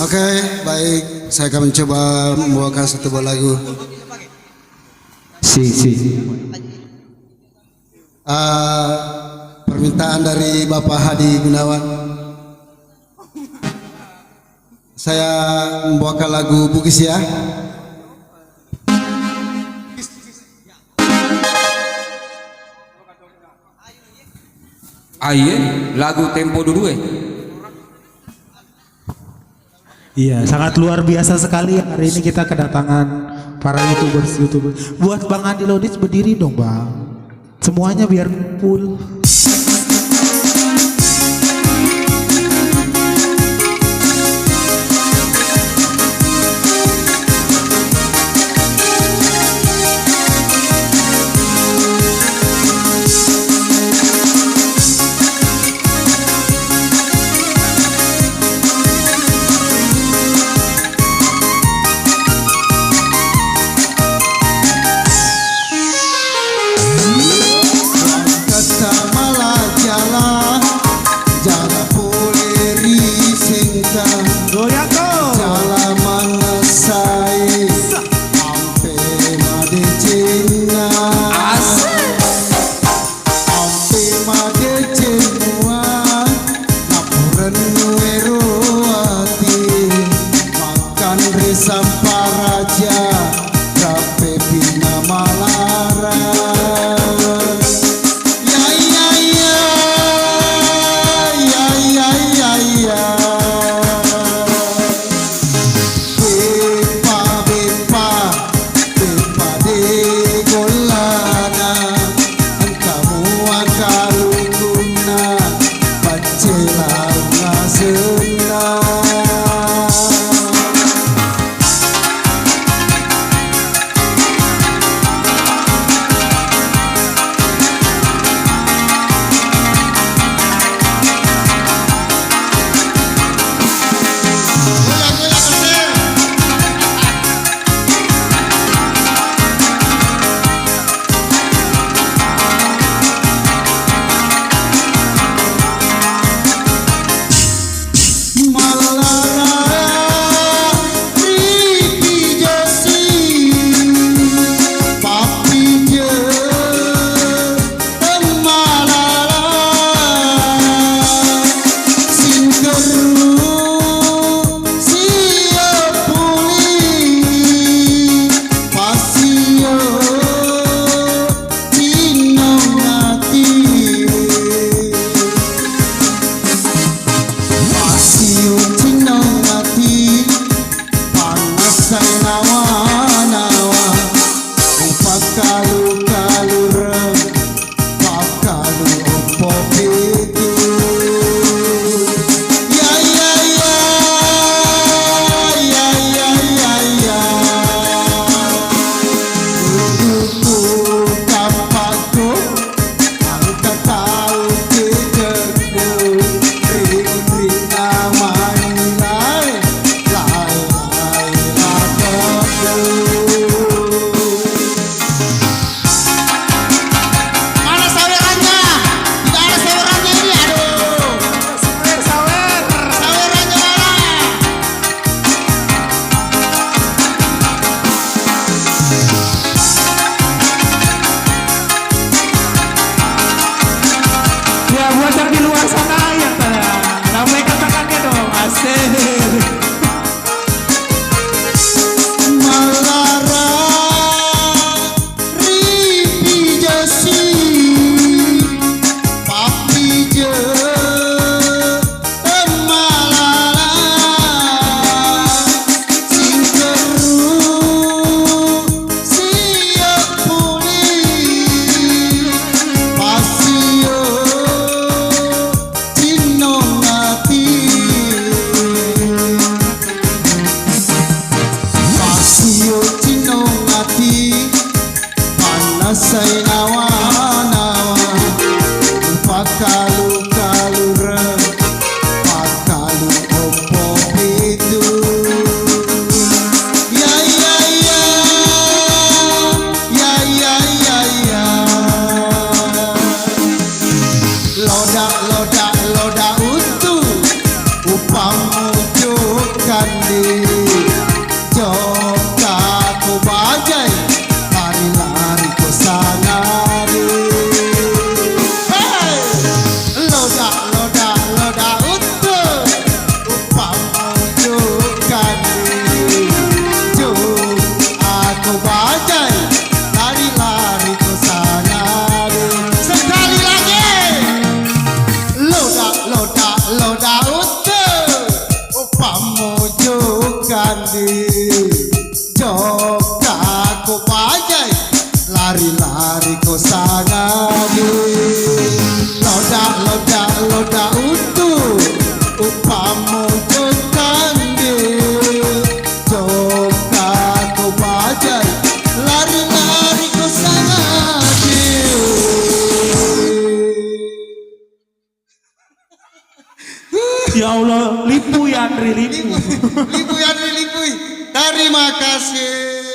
Oke, baik. Saya akan mencoba membawakan satu buah lagu. Permintaan dari Bapak Hadi Gunawan. Saya membawakan lagu Bugis ya. Aye, lagu tempo dulu Iya, sangat luar biasa sekali. Hari ini kita kedatangan para YouTubers. Buat Bang Andi Lodis berdiri dong Bang. Semuanya biar full. Loda utuh upah mujukan sangat loda untuk upamu kekandi coba ku bajai lari-lari ku sangat Ya Allah, lipu ya Andri, lipu. Lipu. Terima kasih.